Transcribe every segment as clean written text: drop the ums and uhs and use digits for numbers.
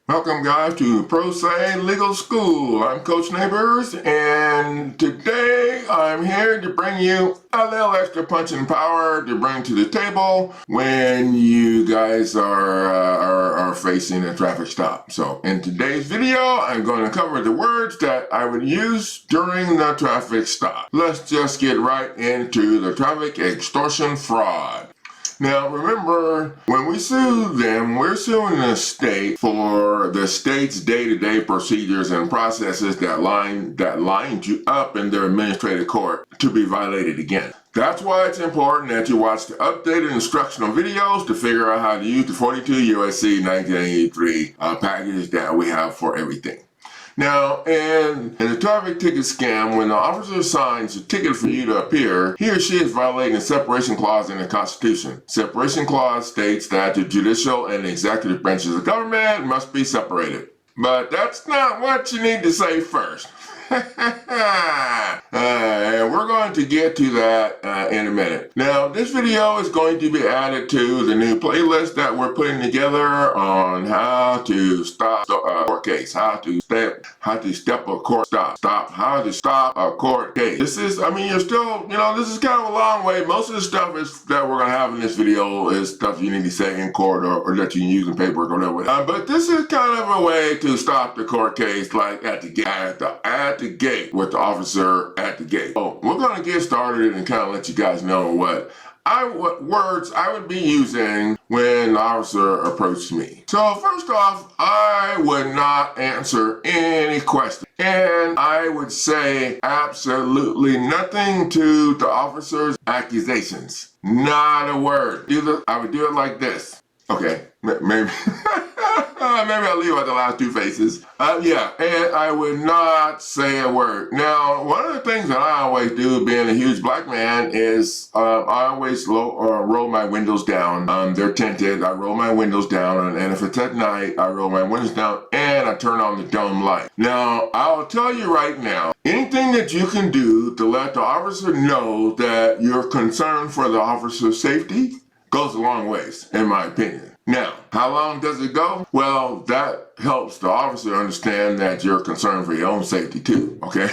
Welcome guys to Pro Se Legal School. I'm Coach Neighbors, and today I'm here to bring you a little extra punching power to bring to the table when you guys are facing a traffic stop. So in today's video, I'm going to cover the words that I would use during the traffic stop. Let's just get right into the traffic extortion fraud. Now remember, when we sue them, we're suing the state for the state's day-to-day procedures and processes that lined you up in their administrative court to be violated again. That's why it's important that you watch the updated instructional videos to figure out how to use the 42 USC 1983 package that we have for everything. Now, in the traffic ticket scam, when the officer signs a ticket for you to appear, he or she is violating the separation clause in the Constitution. Separation clause states that the judicial and the executive branches of government must be separated. But that's not what you need to say first. And we're going to get to that in a minute. Now, this video is going to be added to the new playlist that we're putting together on how to stop a court case, how to stop a court case. This is, you're still, this is kind of a long way. Most of the stuff that we're going to have in this video is stuff you need to say in court or that you can use in paperwork or whatever. But this is kind of a way to stop the court case, like at the gate with the officer at the gate. So we're going to get started and kind of let you guys know what words I would be using when the officer approached me. So first off, I would not answer any questions, and I would say absolutely nothing to the officer's accusations. Not a word. I would do it like this. Okay, maybe. Maybe I'll leave out the last two faces. And I would not say a word. Now, one of the things that I always do, being a huge black man, is I always roll my windows down. They're tinted. I roll my windows down, and if it's at night, I roll my windows down, and I turn on the dome light. Now, I'll tell you right now, anything that you can do to let the officer know that you're concerned for the officer's safety goes a long ways, in my opinion. Now, how long does it go? Well, that helps the officer understand that you're concerned for your own safety too, okay?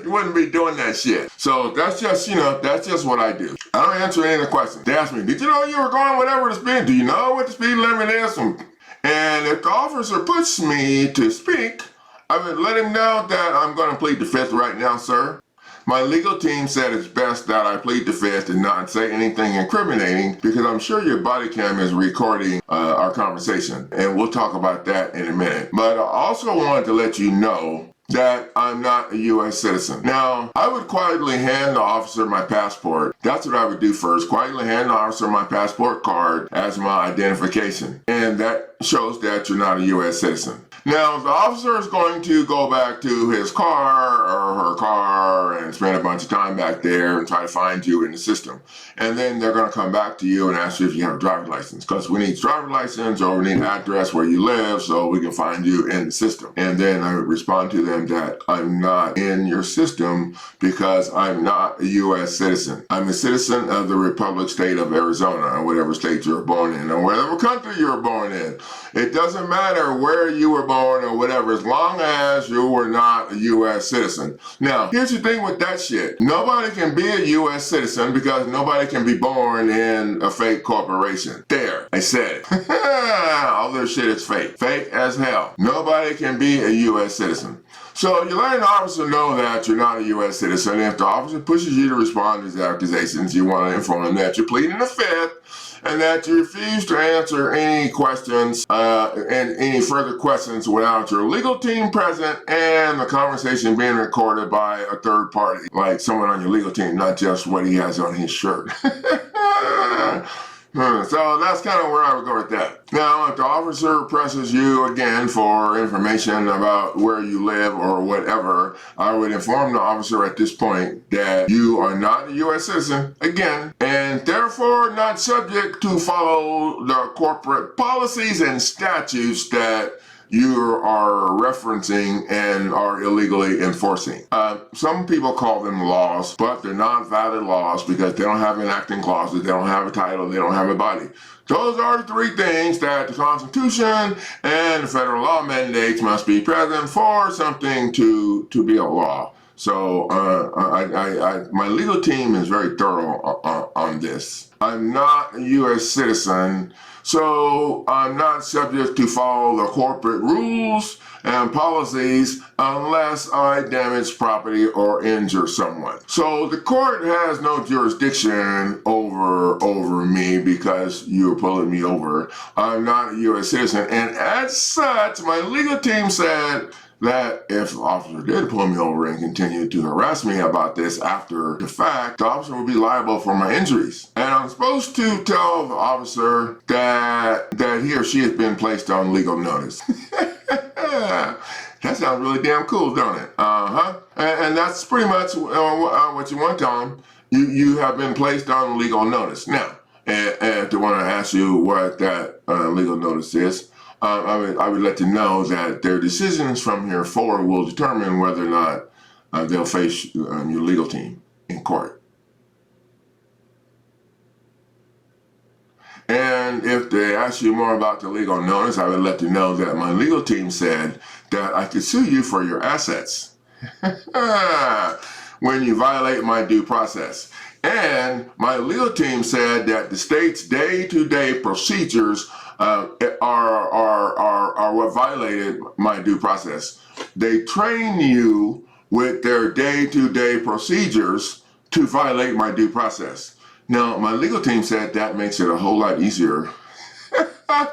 You wouldn't be doing that shit. So that's just, that's just what I do. I don't answer any of the questions. They ask me, did you know you were going whatever the speed? Do you know what the speed limit is? And if the officer puts me to speak, I would let him know that I'm going to plead the fifth right now, sir. My legal team said it's best that I plead the fifth and not say anything incriminating because I'm sure your body cam is recording our conversation, and we'll talk about that in a minute. But I also wanted to let you know that I'm not a U.S. citizen. Now, I would quietly hand the officer my passport. That's what I would do first. Quietly hand the officer my passport card as my identification. And that shows that you're not a U.S. citizen. Now, the officer is going to go back to his car or her car and spend a bunch of time back there and try to find you in the system. And then they're going to come back to you and ask you if you have a driver's license, because we need a driver's license or we need an address where you live so we can find you in the system. And then I would respond to them that I'm not in your system because I'm not a U.S. citizen. I'm a citizen of the Republic State of Arizona, or whatever state you were born in, or whatever country you were born in. It doesn't matter where you were born or whatever, as long as you were not a U.S. citizen. Now, here's the thing with that shit. Nobody can be a U.S. citizen because nobody can be born in a fake corporation. There, I said it. All this shit is fake. Fake as hell. Nobody can be a U.S. citizen. So you're letting the officer know that you're not a U.S. citizen. If the officer pushes you to respond to his accusations, you want to inform him that you're pleading the fifth and that you refuse to answer any questions and any further questions without your legal team present and the conversation being recorded by a third party, like someone on your legal team, not just what he has on his shirt. So that's kind of where I would go with that. Now, if the officer presses you again for information about where you live or whatever, I would inform the officer at this point that you are not a U.S. citizen, again, and therefore not subject to follow the corporate policies and statutes that you are referencing and are illegally enforcing. Some people call them laws, but they're not valid laws because they don't have enacting clauses, they don't have a title, they don't have a body. Those are the three things that the Constitution and the federal law mandates must be present for something to be a law. So my legal team is very thorough on this. I'm not a U.S. citizen, so I'm not subject to follow the corporate rules and policies unless I damage property or injure someone. So the court has no jurisdiction over me because you're pulling me over. I'm not a U.S. citizen, and as such, my legal team said that if the officer did pull me over and continue to harass me about this after the fact, the officer would be liable for my injuries. And I'm supposed to tell the officer that he or she has been placed on legal notice. That sounds really damn cool, don't it? And that's pretty much what you want to tell them. You have been placed on legal notice. Now, and if they want to ask you what that legal notice is, I would let you know that their decisions from here forward will determine whether or not they'll face your legal team in court. And if they ask you more about the legal notice, I would let you know that my legal team said that I could sue you for your assets when you violate my due process. And my legal team said that the state's day-to-day procedures are what violated my due process. They train you with their day-to-day procedures to violate my due process. Now, my legal team said that makes it a whole lot easier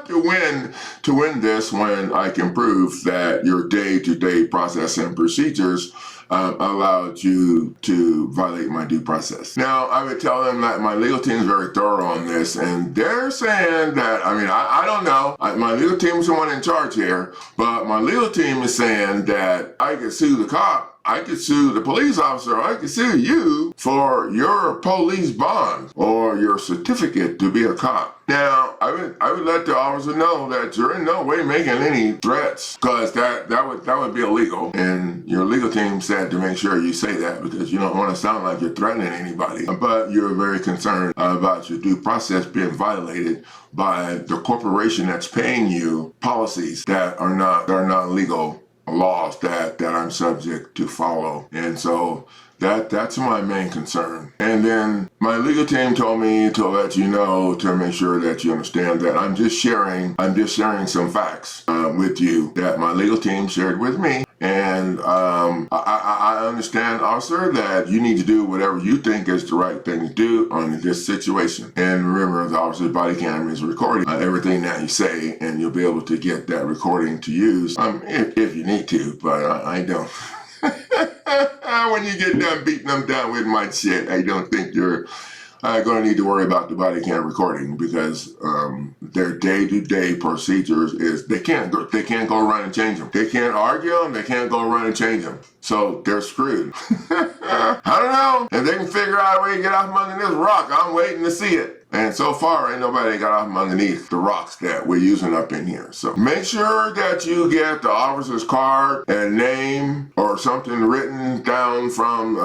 to win this when I can prove that your day-to-day process and procedures allowed you to violate my due process. Now, I would tell them that my legal team is very thorough on this, and they're saying that, I don't know, my legal team is the one in charge here, but my legal team is saying that I could sue the cop, I could sue the police officer, I could sue you for your police bond or your certificate to be a cop. Now, I would let the officer know that you're in no way making any threats, because that would be illegal. And your legal team said to make sure you say that because you don't want to sound like you're threatening anybody. But you're very concerned about your due process being violated by the corporation that's paying you policies that are not legal laws that I'm subject to follow. And so that's my main concern. And then my legal team told me to let you know, to make sure that you understand that I'm just sharing some facts with you that my legal team shared with me. And I understand, officer, that you need to do whatever you think is the right thing to do on this situation. And remember, the officer's body cam is recording everything that you say, and you'll be able to get that recording to use if you need to, but I don't. When you get done beating them down with my shit, I don't think you're going to need to worry about the body cam recording, because their day-to-day procedures is they can't go around and change them. They can't argue them. They can't go around and change them. So they're screwed. I don't know. If they can figure out a way to get off from under this rock, I'm waiting to see it. And so far, ain't nobody got off from underneath the rocks that we're using up in here. So make sure that you get the officer's card and name or something written down from,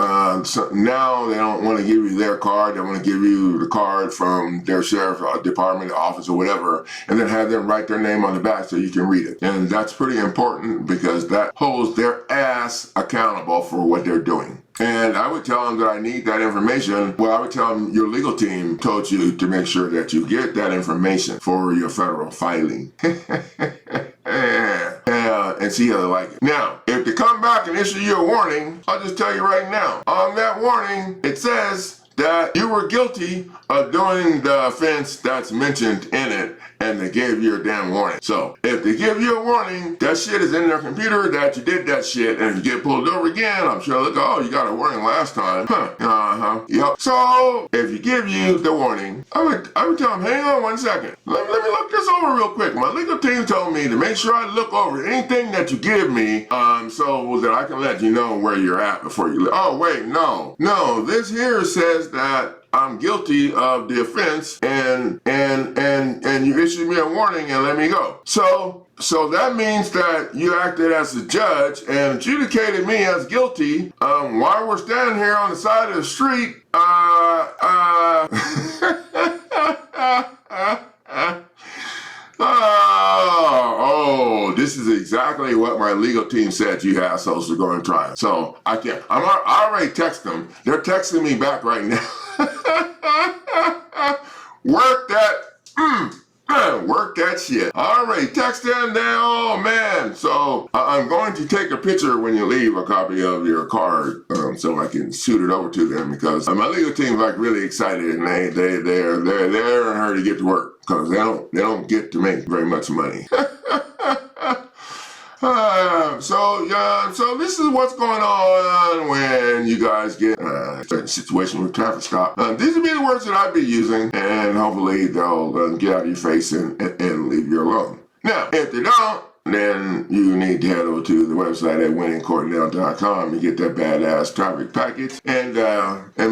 now they don't want to give you their card. They want to give you the card from their sheriff's department, office, or whatever, and then have them write their name on the back so you can read it. And that's pretty important because that holds their ass accountable for what they're doing. And I would tell them that I need that information. Well, I would tell them your legal team told you to make sure that you get that information for your federal filing. And see how they like it. Now, if they come back and issue you a warning, I'll just tell you right now. On that warning, it says that you were guilty of doing the offense that's mentioned in it, and they gave you a damn warning. So if they give you a warning, that shit is in their computer that you did that shit, and if you get pulled over again, I'm sure they'll go, oh, you got a warning last time. Yep. So if you give you the warning, I would tell them, hang on one second. Let me look this over real quick. My legal team told me to make sure I look over anything that you give me, so that I can let you know where you're at before you leave. Oh, wait, no, this here says that I'm guilty of the offense, and you issued me a warning and let me go. So So that means that you acted as a judge and adjudicated me as guilty while we're standing here on the side of the street. Oh, this is exactly what my legal team said you assholes are going to try. So I already texted them. They're texting me back right now. Work that shit. I already texted them now, oh man. So I'm going to take a picture when you leave, a copy of your card, so I can shoot it over to them, because my legal team's like really excited, and they're in a hurry to get to work, because they don't get to make very much money. So this is what's going on when you guys get a situation with traffic stop. These will be the words that I'd be using, and hopefully they'll get out of your face and leave you alone. Now, if they don't, then you need to head over to the website at winningcourtnow.com and get that badass traffic package and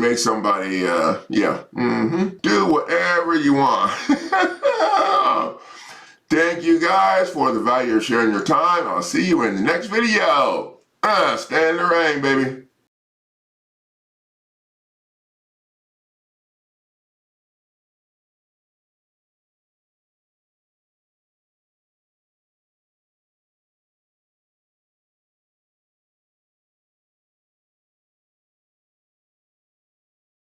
make somebody do whatever you want. Thank you guys for the value of sharing your time. I'll see you in the next video. Stand in the rain, baby.